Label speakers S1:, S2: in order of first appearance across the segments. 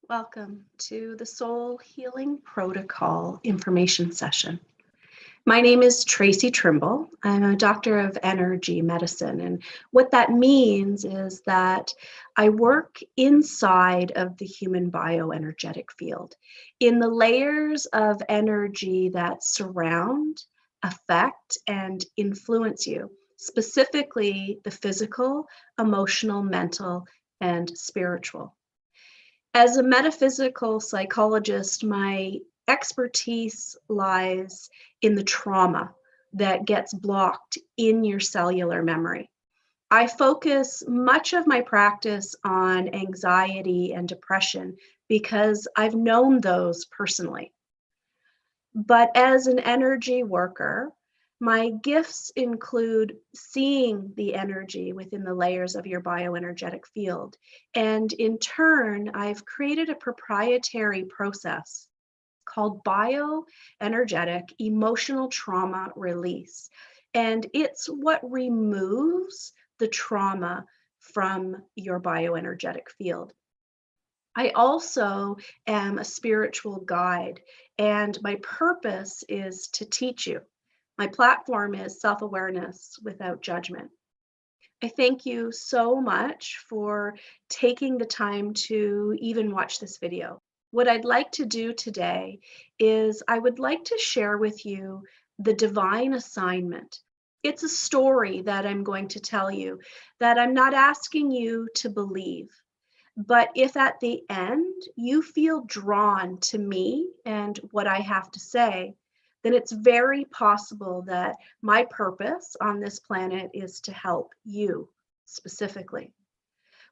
S1: Welcome to the Soul Healing Protocol information session. My name is Traci Trimble. I'm a doctor of energy medicine. And what that means is that I work inside of the human bioenergetic field in the layers of energy that surround, affect, and influence you, specifically the physical, emotional, mental, and spiritual. As a metaphysical psychologist, my expertise lies in the trauma that gets blocked in your cellular memory. I focus much of my practice on anxiety and depression because I've known those personally. But as an energy worker, my gifts include seeing the energy within the layers of your bioenergetic field. And in turn, I've created a proprietary process called bioenergetic emotional trauma release. And it's what removes the trauma from your bioenergetic field. I also am a spiritual guide, and my purpose is to teach you. My platform is self-awareness without judgment. I thank you so much for taking the time to even watch this video. What I'd like to do today is I would like to share with you the divine assignment. It's a story that I'm going to tell you that I'm not asking you to believe. But if at the end you feel drawn to me and what I have to say, then it's very possible that my purpose on this planet is to help you specifically.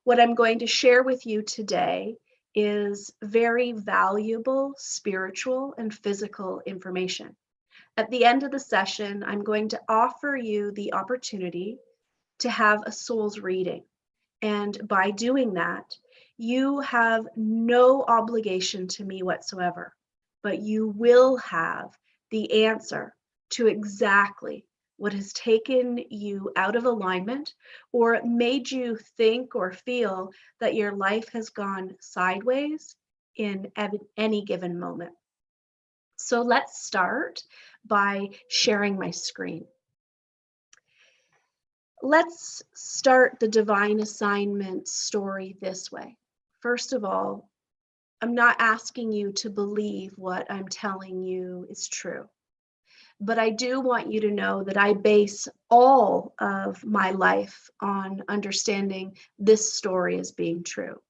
S1: What I'm going to share with you today is very valuable spiritual and physical information. At the end of the session, I'm going to offer you the opportunity to have a soul's reading. And by doing that, you have no obligation to me whatsoever, but you will have the answer to exactly what has taken you out of alignment or made you think or feel that your life has gone sideways in any given moment. So let's start by sharing my screen. Let's start the divine assignment story this way. First of all, I'm not asking you to believe what I'm telling you is true, but I do want you to know that I base all of my life on understanding this story as being true.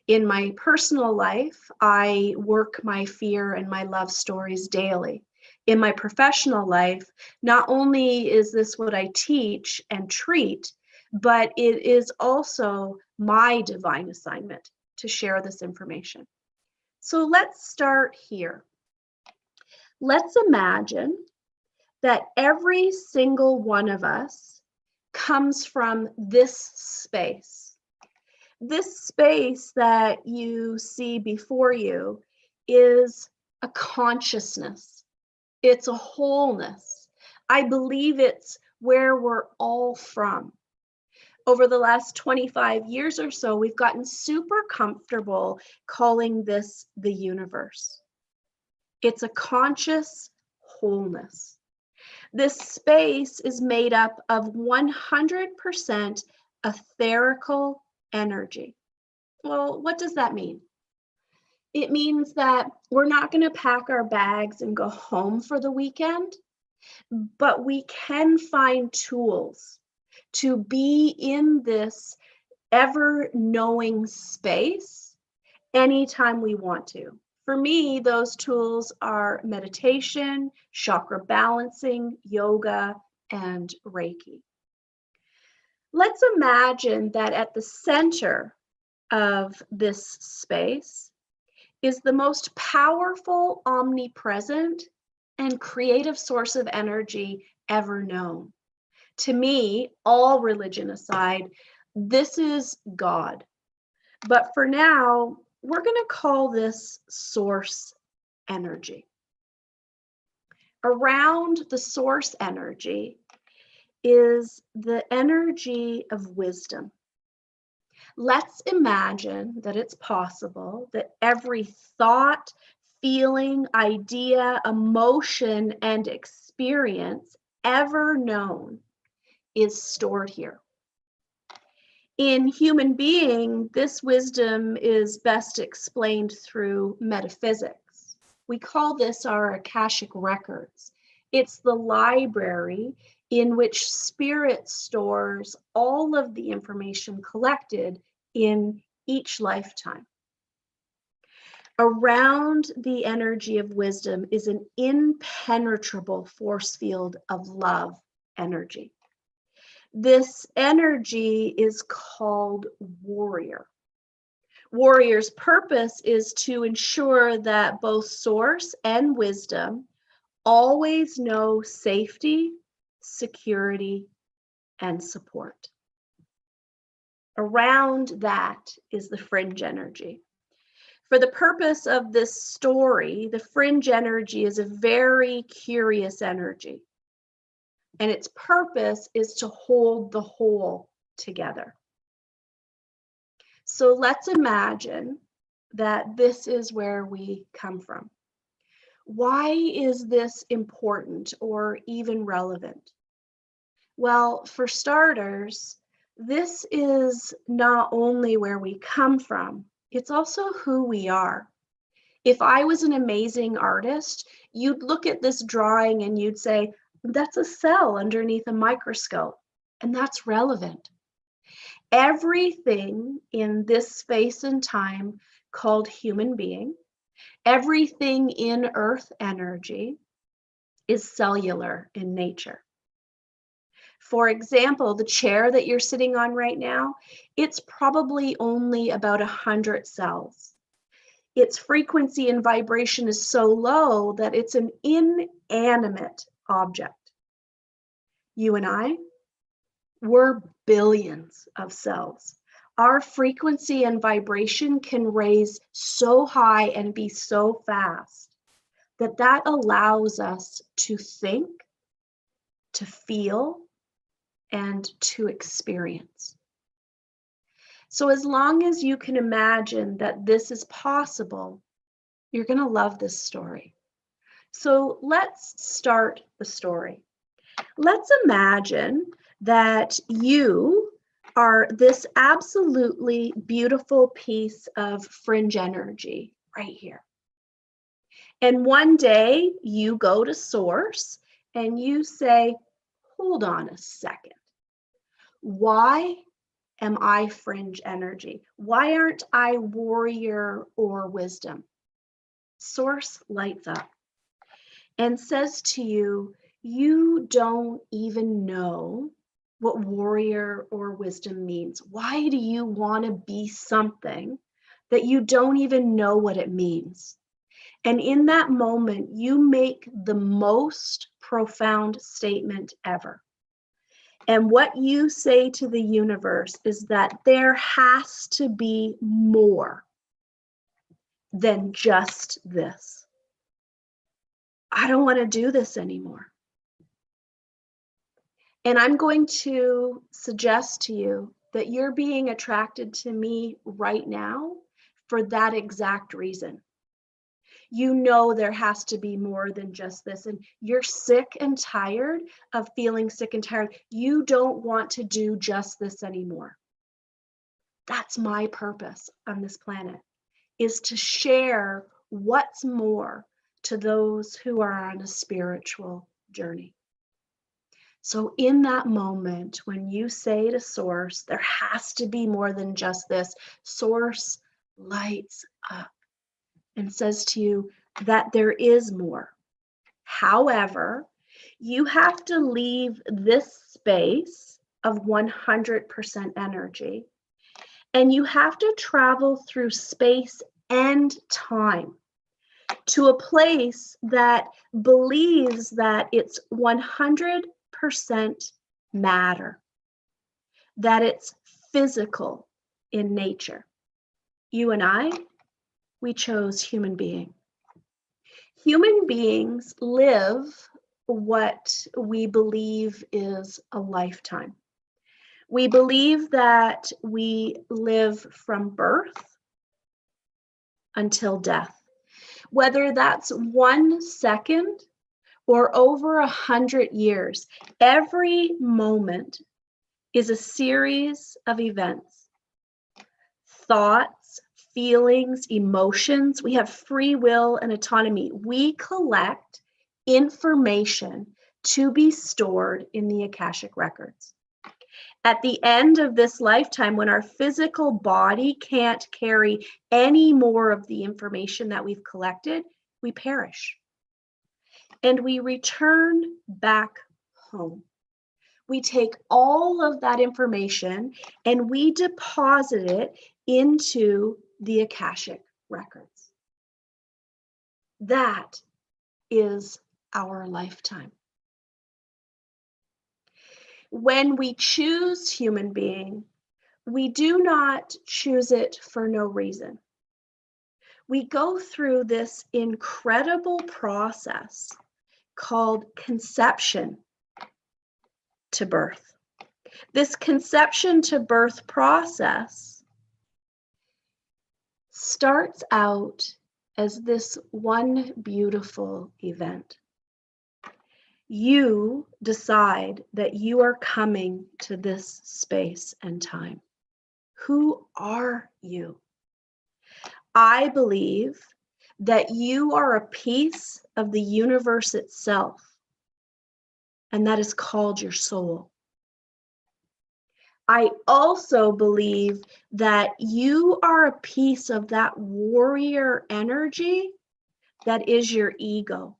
S1: In my personal life, I work my fear and my love stories daily. In my professional life, not only is this what I teach and treat, but it is also my divine assignment to share this information. So let's start here. Let's imagine that every single one of us comes from this space. This space that you see before you is a consciousness. It's a wholeness. I believe it's where we're all from. Over the last 25 years or so, we've gotten super comfortable calling this the universe. It's a conscious wholeness. This space is made up of 100% etherical energy. Well, what does that mean? It means that we're not going to pack our bags and go home for the weekend, but we can find tools to be in this ever-knowing space anytime we want to. For me, those tools are meditation, chakra balancing, yoga, and Reiki. Let's imagine that at the center of this space is the most powerful, omnipresent, and creative source of energy ever known. To me, all religion aside, this is God. But for now, we're going to call this source energy. Around the source energy is the energy of wisdom. Let's imagine that it's possible that every thought, feeling, idea, emotion, and experience ever known is stored here. In human being, this wisdom is best explained through metaphysics. We call this our Akashic records. It's the library in which spirit stores all of the information collected in each lifetime. Around the energy of wisdom is an impenetrable force field of love energy. This energy is called warrior. Warrior's purpose is to ensure that both source and wisdom always know safety, security, and support. Around that is the fringe energy. For the purpose of this story, the fringe energy is a very curious energy. And its purpose is to hold the whole together. So let's imagine that this is where we come from. Why is this important or even relevant? Well, for starters, this is not only where we come from, it's also who we are. If I was an amazing artist, you'd look at this drawing and you'd say, that's a cell underneath a microscope, and that's relevant. Everything in this space and time called human being, everything in earth energy is cellular in nature. For example, the chair that you're sitting on right now, it's probably only about 100 cells. Its frequency and vibration is so low that it's an inanimate object. You and I, we're billions of cells. Our frequency and vibration can raise so high and be so fast that that allows us to think, to feel, and to experience. So as long as you can imagine that this is possible, you're going to love this story. So let's start the story. Let's imagine that you are this absolutely beautiful piece of fringe energy right here. And one day you go to source and you say, hold on a second. Why am I fringe energy? Why aren't I warrior or wisdom? Source lights up and says to you, you don't even know what warrior or wisdom means. Why do you want to be something that you don't even know what it means? And in that moment, you make the most profound statement ever. And what you say to the universe is that there has to be more than just this. I don't want to do this anymore. And I'm going to suggest to you that you're being attracted to me right now for that exact reason. You know there has to be more than just this, and you're sick and tired of feeling sick and tired. You don't want to do just this anymore. That's my purpose on this planet, is to share what's more to those who are on a spiritual journey. So in that moment, when you say to Source, there has to be more than just this, Source lights up and says to you that there is more. However, you have to leave this space of 100% energy, and you have to travel through space and time to a place that believes that it's 100% matter, that it's physical in nature. You and I, we chose human being. Human beings live what we believe is a lifetime. We believe that we live from birth until death. Whether that's 1 second or over 100 years, every moment is a series of events, thoughts, feelings, emotions. We have free will and autonomy. We collect information to be stored in the Akashic records. At the end of this lifetime, when our physical body can't carry any more of the information that we've collected, we perish. And we return back home. We take all of that information and we deposit it into the Akashic records. That is our lifetime. When we choose human being, we do not choose it for no reason. We go through this incredible process called conception to birth. This conception to birth process starts out as this one beautiful event. You decide that you are coming to this space and time. Who are you? I believe that you are a piece of the universe itself, and that is called your soul. I also believe that you are a piece of that warrior energy that is your ego.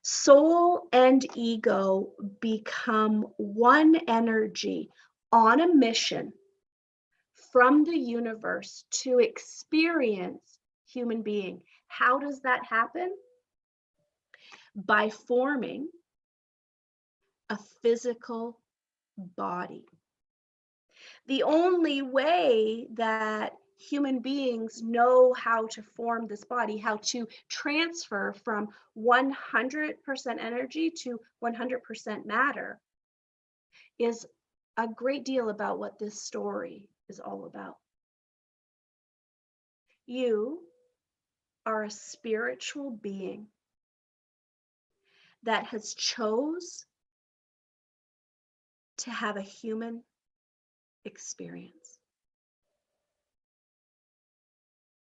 S1: Soul and ego become one energy on a mission from the universe to experience human being. How does that happen? By forming a physical body. The only way that human beings know how to form this body, how to transfer from 100% energy to 100% matter, is a great deal about what this story is all about. You are a spiritual being that has chose to have a human experience.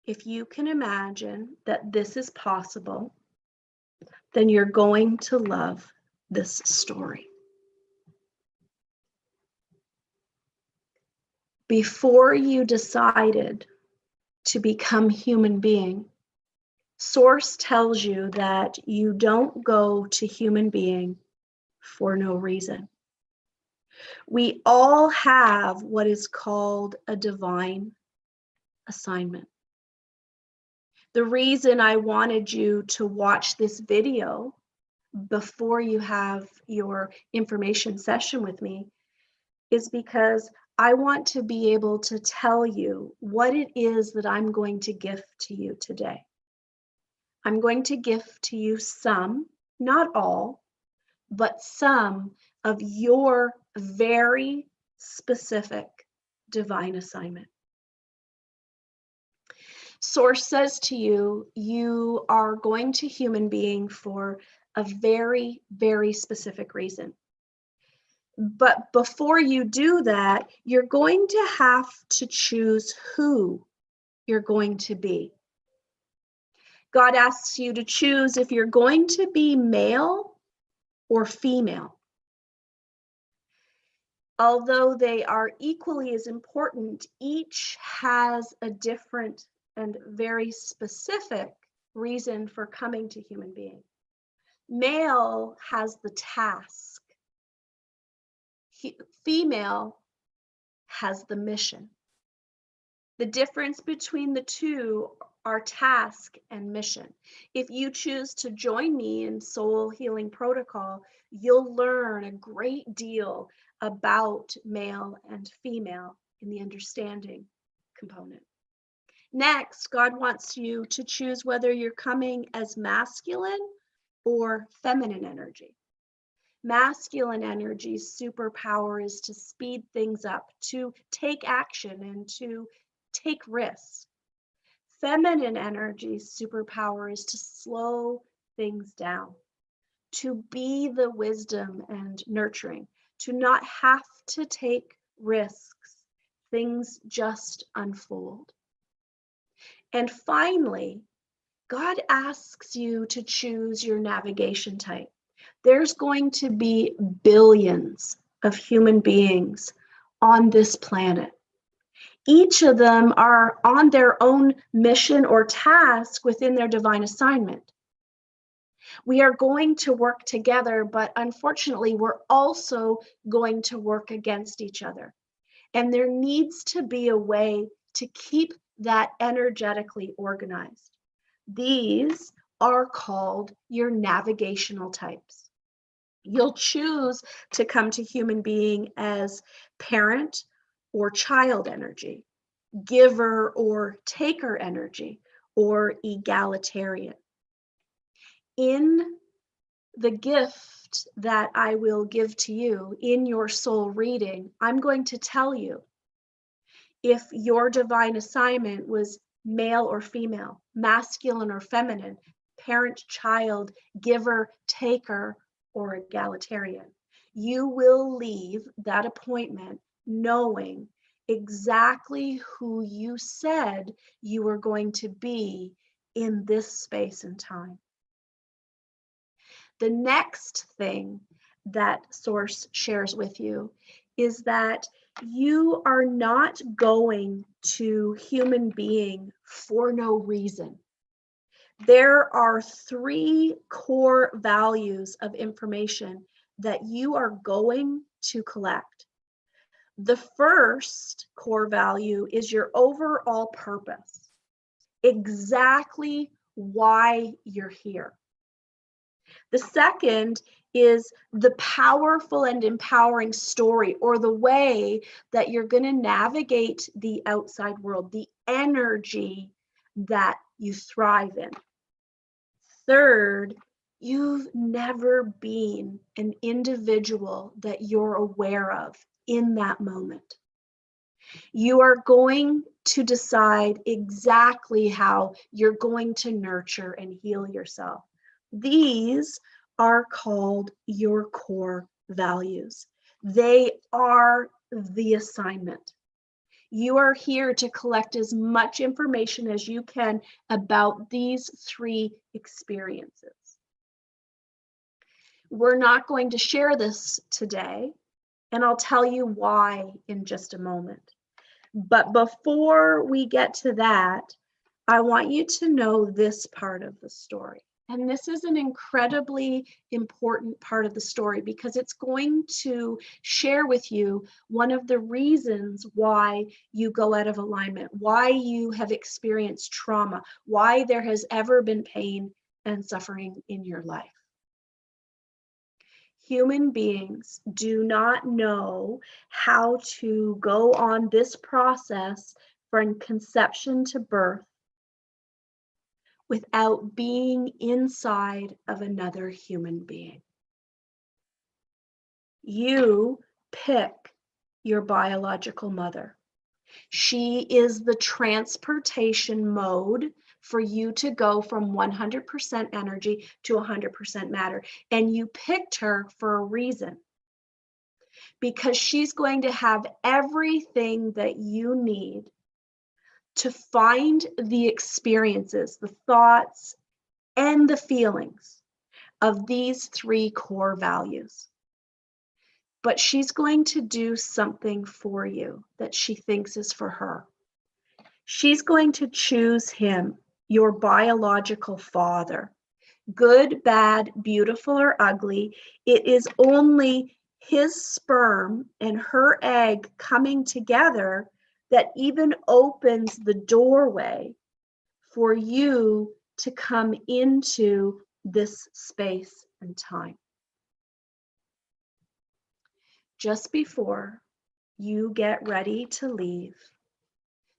S1: If you can imagine that this is possible, then you're going to love this story. Before you decided to become human being, Source tells you that you don't go to human being for no reason. We all have what is called a divine assignment. The reason I wanted you to watch this video before you have your information session with me is because I want to be able to tell you what it is that I'm going to gift to you today. I'm going to gift to you some, not all, but some of your very specific divine assignment. Source says to you, you are going to human being for a very, very specific reason. But before you do that, you're going to have to choose who you're going to be. God asks you to choose if you're going to be male or female. Although they are equally as important, each has a different and very specific reason for coming to human being. Male has the task. Female has the mission. The difference between the two are task and mission. If you choose to join me in Soul Healing Protocol, you'll learn a great deal about male and female in the understanding component. Next, God wants you to choose whether you're coming as masculine or feminine energy. Masculine energy's superpower is to speed things up, to take action, and to take risks. Feminine energy's superpower is to slow things down, to be the wisdom and nurturing, to not have to take risks. Things just unfold. And finally, God asks you to choose your navigation type. There's going to be billions of human beings on this planet. Each of them are on their own mission or task within their divine assignment. We are going to work together, but unfortunately, we're also going to work against each other. And there needs to be a way to keep that energetically organized. These are called your navigational types. You'll choose to come to human being as parent or child energy, giver or taker energy, or egalitarian. In the gift that I will give to you in your soul reading, I'm going to tell you if your divine assignment was male or female, masculine or feminine, parent, child, giver, taker, or egalitarian. You will leave that appointment knowing exactly who you said you were going to be in this space and time. The next thing that Source shares with you is that you are not going to human being for no reason. There are 3 core values of information that you are going to collect. The first core value is your overall purpose, exactly why you're here. The second is the powerful and empowering story, or the way that you're going to navigate the outside world, the energy that you thrive in. Third, you've never been an individual that you're aware of in that moment. You are going to decide exactly how you're going to nurture and heal yourself. These are called your core values. They are the assignment. You are here to collect as much information as you can about these 3 experiences. We're not going to share this today, and I'll tell you why in just a moment. But before we get to that, I want you to know this part of the story. And this is an incredibly important part of the story because it's going to share with you one of the reasons why you go out of alignment, why you have experienced trauma, why there has ever been pain and suffering in your life. Human beings do not know how to go on this process from conception to birth without being inside of another human being. You pick your biological mother. She is the transportation mode for you to go from 100% energy to 100% matter. And you picked her for a reason, because she's going to have everything that you need to find the experiences, the thoughts, and the feelings of these 3 core values. But she's going to do something for you that she thinks is for her. She's going to choose him, your biological father. Good, bad, beautiful, or ugly, it is only his sperm and her egg coming together that even opens the doorway for you to come into this space and time. Just before you get ready to leave,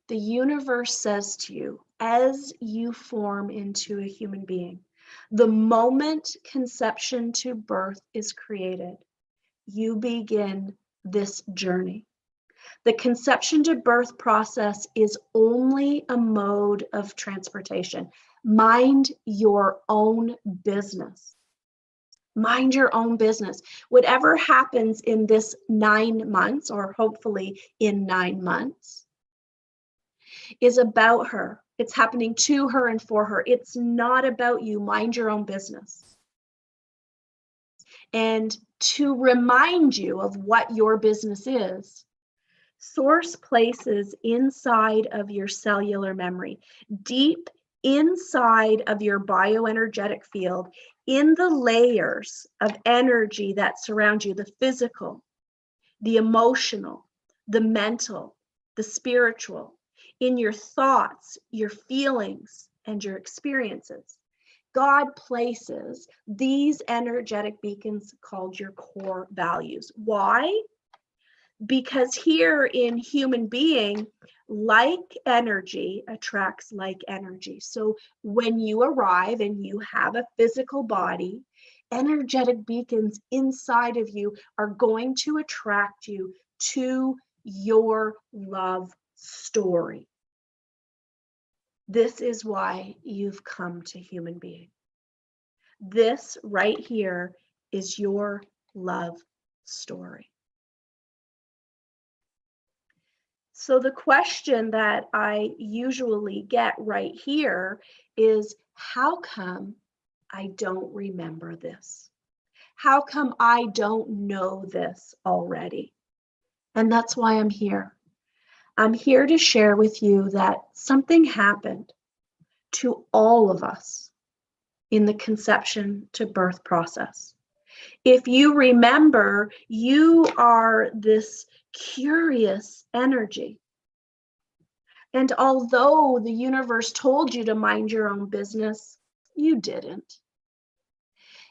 S1: the universe says to you, as you form into a human being, The moment conception to birth is created, you begin this journey. The conception to birth process is only a mode of transportation. Mind your own business. Mind your own business. Whatever happens in this 9 months, or hopefully in 9 months, is about her. It's happening to her and for her. It's not about you. Mind your own business. And to remind you of what your business is, Source places inside of your cellular memory, deep inside of your bioenergetic field, in the layers of energy that surround you, the physical, the emotional, the mental, the spiritual, in your thoughts, your feelings, and your experiences. God places these energetic beacons called your core values. Why? Because here in human being, like energy attracts like energy. So when you arrive and you have a physical body, energetic beacons inside of you are going to attract you to your love story. This is why you've come to human being. This right here is your love story. So the question that I usually get right here is, how come I don't remember this? How come I don't know this already? And that's why I'm here. I'm here to share with you that something happened to all of us in the conception to birth process. If you remember, you are this curious energy. And although the universe told you to mind your own business, you didn't.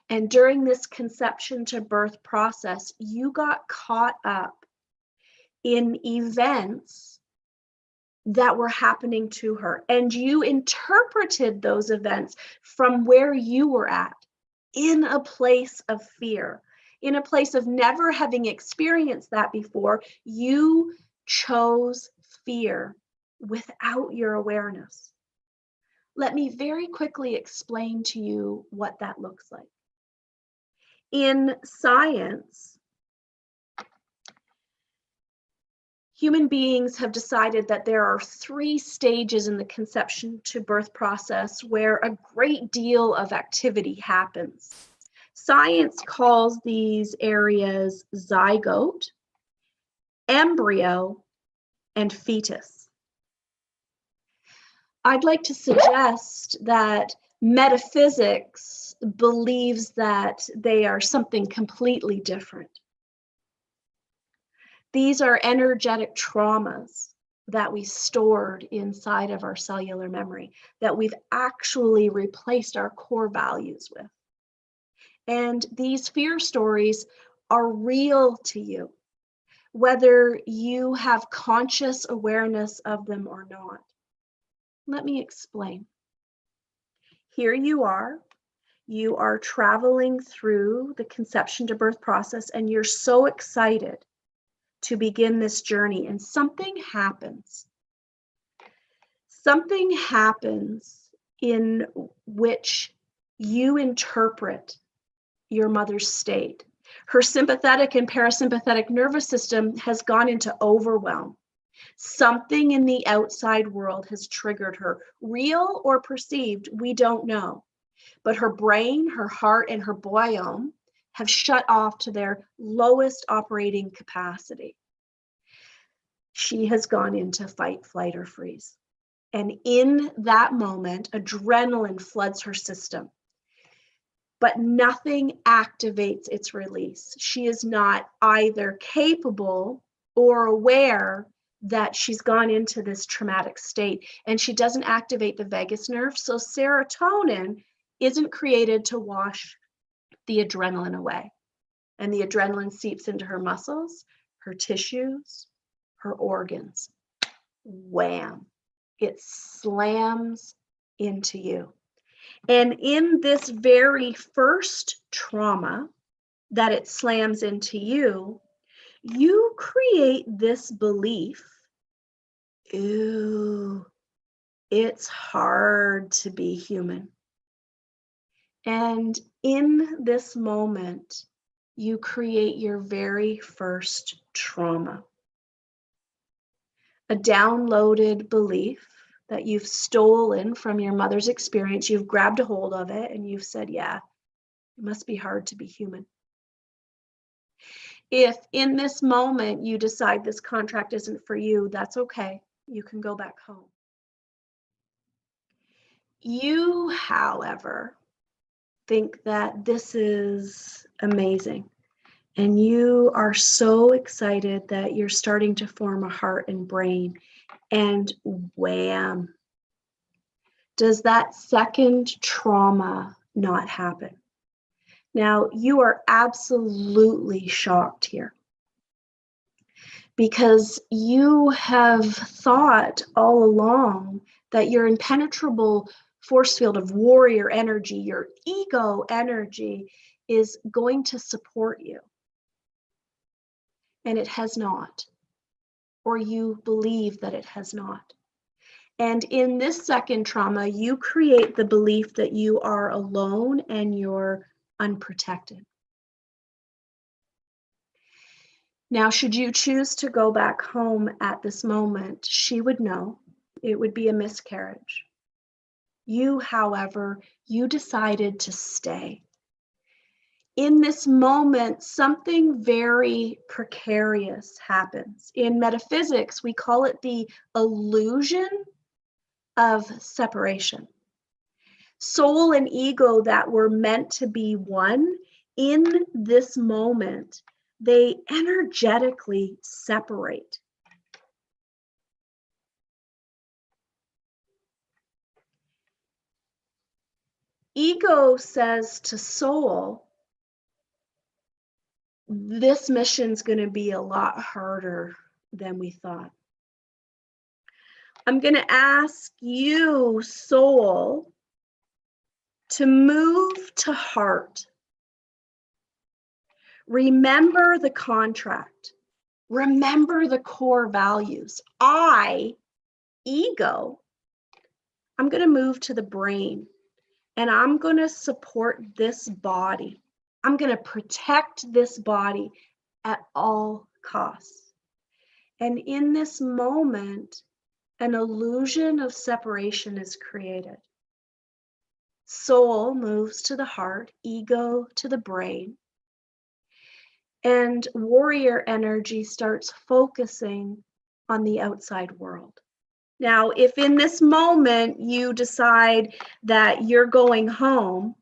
S1: And during this conception to birth process, you got caught up in events that were happening to her. And you interpreted those events from where you were at, in a place of fear, in a place of never having experienced that before. You chose fear without your awareness. Let me very quickly explain to you what that looks like. In science, human beings have decided that there are 3 stages in the conception to birth process where a great deal of activity happens. Science calls these areas zygote, embryo, and fetus. I'd like to suggest that metaphysics believes that they are something completely different. These are energetic traumas that we stored inside of our cellular memory, that we've actually replaced our core values with. And these fear stories are real to you, whether you have conscious awareness of them or not. Let me explain. Here you are traveling through the conception to birth process, and you're so excited to begin this journey, and something happens. Something happens in which you interpret your mother's state. Her sympathetic and parasympathetic nervous system has gone into overwhelm. Something in the outside world has triggered her, real or perceived, we don't know. But her brain, her heart, and her biome have shut off to their lowest operating capacity. She has gone into fight, flight, or freeze. And in that moment, adrenaline floods her system. But nothing activates its release. She is not either capable or aware that she's gone into this traumatic state, and she doesn't activate the vagus nerve. So serotonin isn't created to wash the adrenaline away. And the adrenaline seeps into her muscles, her tissues, her organs. Wham! It slams into you. And in this very first trauma that it slams into you, you create this belief, ooh, it's hard to be human. And in this moment, you create your very first trauma. A downloaded belief that you've stolen from your mother's experience. You've grabbed a hold of it and you've said, yeah, it must be hard to be human. If in this moment you decide this contract isn't for you, that's okay. You can go back home. You, however, think that this is amazing. And you are so excited that you're starting to form a heart and brain. And wham, does that second trauma not happen? Now, you are absolutely shocked here because you have thought all along that your impenetrable force field of warrior energy, your ego energy, is going to support you. And it has not, or you believe that it has not. And in this second trauma, you create the belief that you are alone and you're unprotected. Now, should you choose to go back home at this moment, she would know. It would be a miscarriage. You, however, you decided to stay. In this moment, something very precarious happens. In metaphysics, we call it the illusion of separation. Soul and ego that were meant to be one, in this moment, they energetically separate. Ego says to soul, this mission's going to be a lot harder than we thought. I'm going to ask you, soul, to move to heart. Remember the contract. Remember the core values. I, ego, I'm going to move to the brain and I'm going to support this body. I'm going to protect this body at all costs. And in this moment, an illusion of separation is created. Soul moves to the heart, ego to the brain, and warrior energy starts focusing on the outside world. Now, if in this moment you decide that you're going home,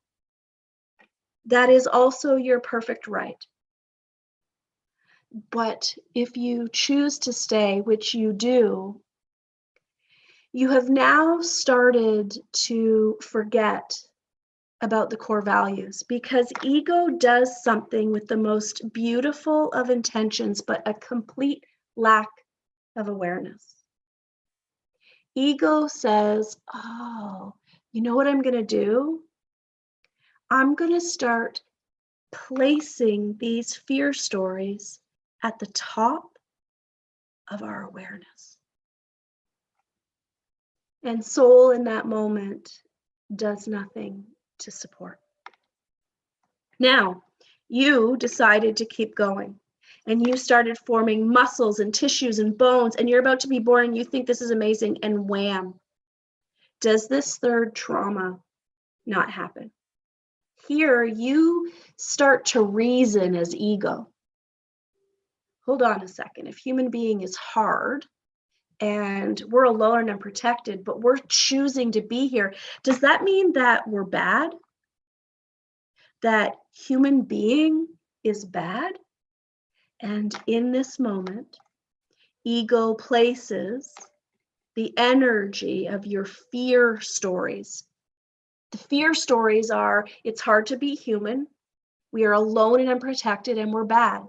S1: that is also your perfect right. But if you choose to stay, which you do, you have now started to forget about the core values because ego does something with the most beautiful of intentions, but a complete lack of awareness. Ego says, oh, you know what I'm going to do? I'm going to start placing these fear stories at the top of our awareness. And soul in that moment does nothing to support. Now, you decided to keep going and you started forming muscles and tissues and bones and you're about to be born and you think this is amazing and wham, does this third trauma not happen? Here, you start to reason as ego. Hold on a second. If human being is hard and we're alone and unprotected, but we're choosing to be here, does that mean that we're bad? That human being is bad? And in this moment, ego places the energy of your fear stories. The fear stories are, it's hard to be human, we are alone and unprotected, and we're bad.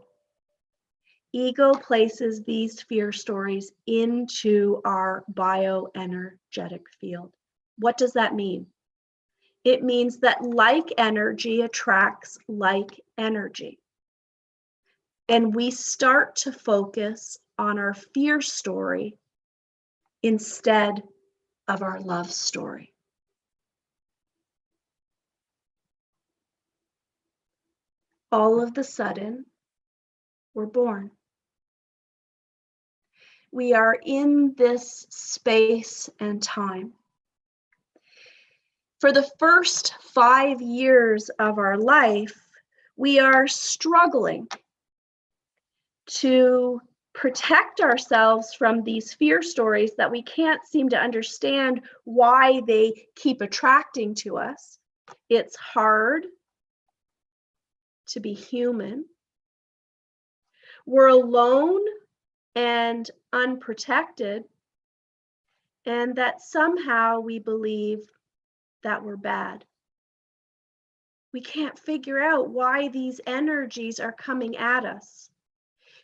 S1: Ego places these fear stories into our bioenergetic field. What does that mean? It means that like energy attracts like energy. And we start to focus on our fear story instead of our love story. All of the sudden, we're born. We are in this space and time. For the first 5 years of our life, we are struggling to protect ourselves from these fear stories that we can't seem to understand why they keep attracting to us. It's hard to be human. We're alone and unprotected, and that somehow we believe that we're bad. We can't figure out why these energies are coming at us,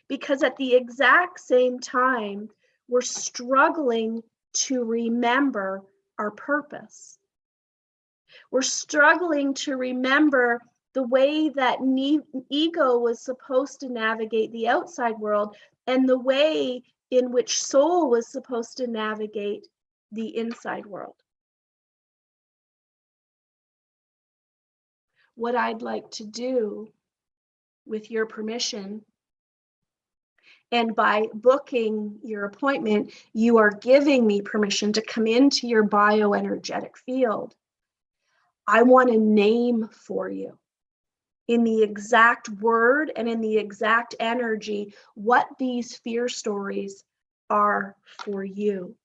S1: because at the exact same time, we're struggling to remember our purpose. We're struggling to remember the way that ego was supposed to navigate the outside world and the way in which soul was supposed to navigate the inside world. What I'd like to do, with your permission, and by booking your appointment, you are giving me permission to come into your bioenergetic field. I want to name for you, in the exact word and in the exact energy, what these fear stories are for you.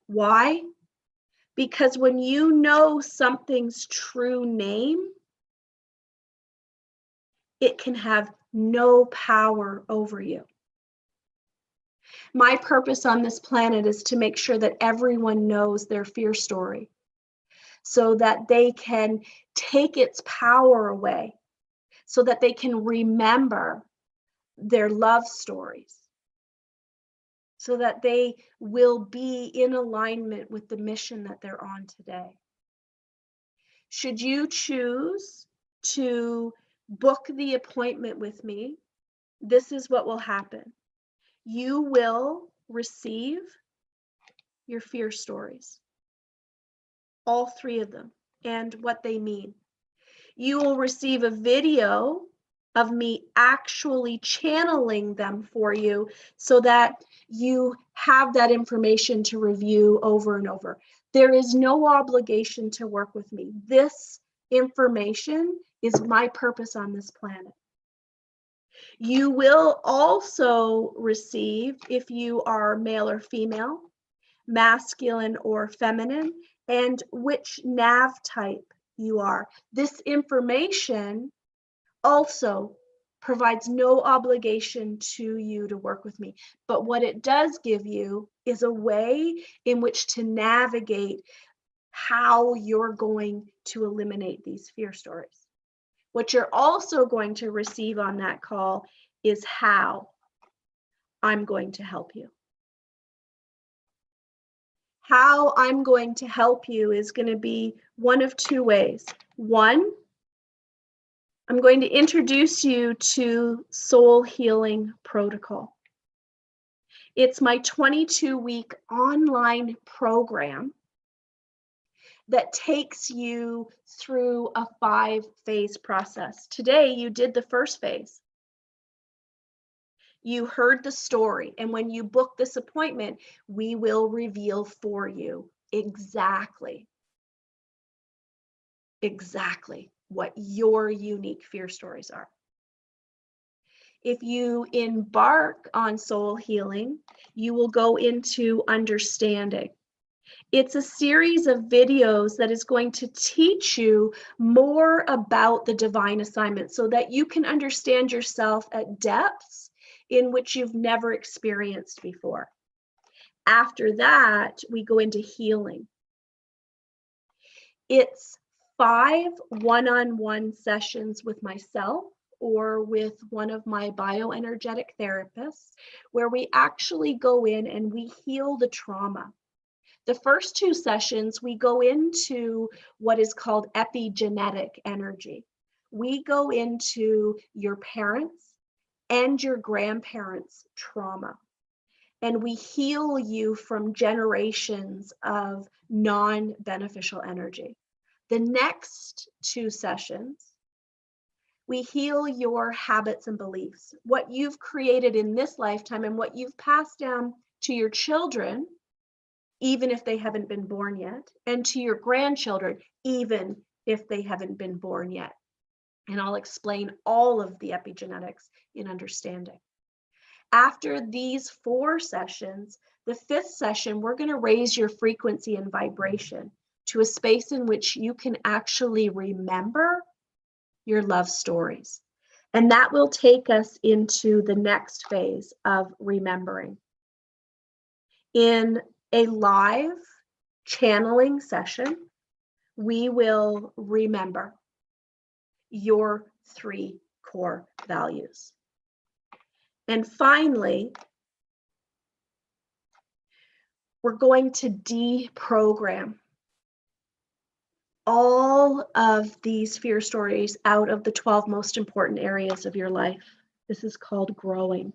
S1: Why? Because when you know something's true name, it can have no power over you. My purpose on this planet is to make sure that everyone knows their fear story so that they can take its power away, so that they can remember their love stories, so that they will be in alignment with the mission that they're on today. Should you choose to book the appointment with me, this is what will happen. You will receive your fear stories, all 3 of them, and what they mean. You will receive a video of me actually channeling them for you so that you have that information to review over and over. There is no obligation to work with me. This information is my purpose on this planet. You will also receive, if you are male or female, masculine or feminine, and which nav type you are. This information also provides no obligation to you to work with me. But what it does give you is a way in which to navigate how you're going to eliminate these fear stories. What you're also going to receive on that call is how I'm going to help you. How I'm going to help you is going to be one of 2 ways. One, I'm going to introduce you to Soul Healing Protocol. It's my 22-week online program that takes you through a 5-phase process. Today, you did the first phase. You heard the story, and when you book this appointment, we will reveal for you exactly what your unique fear stories are. If you embark on soul healing, you will go into understanding. It's a series of videos that is going to teach you more about the divine assignment so that you can understand yourself at depths in which you've never experienced before. After that, we go into healing. It's 5 one-on-one sessions with myself or with one of my bioenergetic therapists, where we actually go in and we heal the trauma. The first two sessions, we go into what is called epigenetic energy. We go into your parents and your grandparents' trauma, and we heal you from generations of non-beneficial energy. The next two sessions, we heal your habits and beliefs, what you've created in this lifetime and what you've passed down to your children, even if they haven't been born yet, and to your grandchildren, even if they haven't been born yet. And I'll explain all of the epigenetics in understanding. After these 4 sessions, the 5th session, we're going to raise your frequency and vibration to a space in which you can actually remember your love stories. And that will take us into the next phase of remembering. In a live channeling session, we will remember your 3 core values. And finally, we're going to deprogram all of these fear stories out of the 12 most important areas of your life. This is called growing.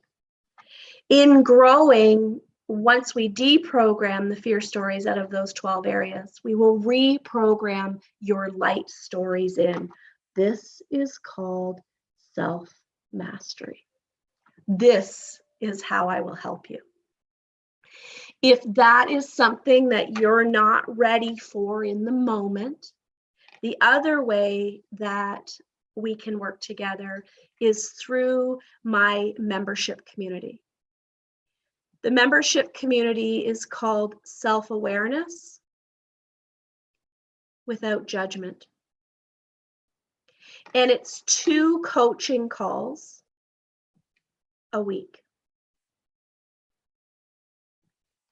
S1: In growing, once we deprogram the fear stories out of those 12 areas, we will reprogram your light stories in. This is called self-mastery. This is how I will help you. If that is something that you're not ready for in the moment, the other way that we can work together is through my membership community. The membership community is called Self-Awareness Without Judgment. And it's 2 coaching calls a week.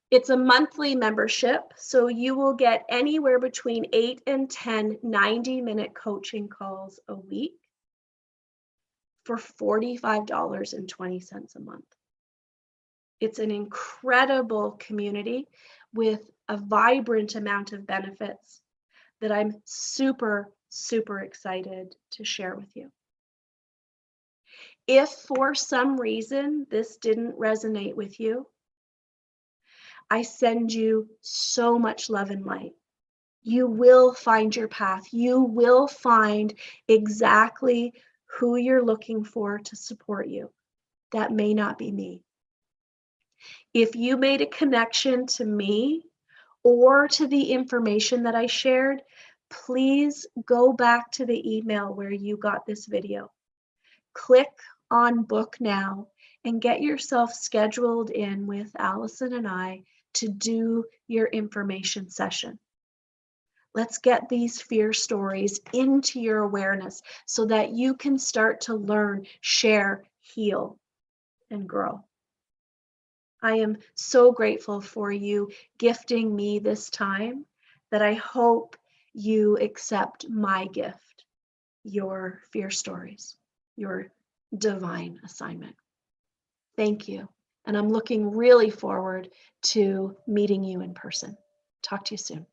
S1: It's a monthly membership, so you will get anywhere between 8 and 10 90-minute coaching calls a week for $45.20 a month. It's an incredible community with a vibrant amount of benefits that I'm super, super excited to share with you. If for some reason this didn't resonate with you, I send you so much love and light. You will find your path. You will find exactly who you're looking for to support you. That may not be me. If you made a connection to me or to the information that I shared, please go back to the email where you got this video. Click on book now and get yourself scheduled in with Allison and I to do your information session. Let's get these fear stories into your awareness so that you can start to learn, share, heal, and grow. I am so grateful for you gifting me this time that I hope you accept my gift, your fear stories, your divine assignment. Thank you. And I'm looking really forward to meeting you in person. Talk to you soon.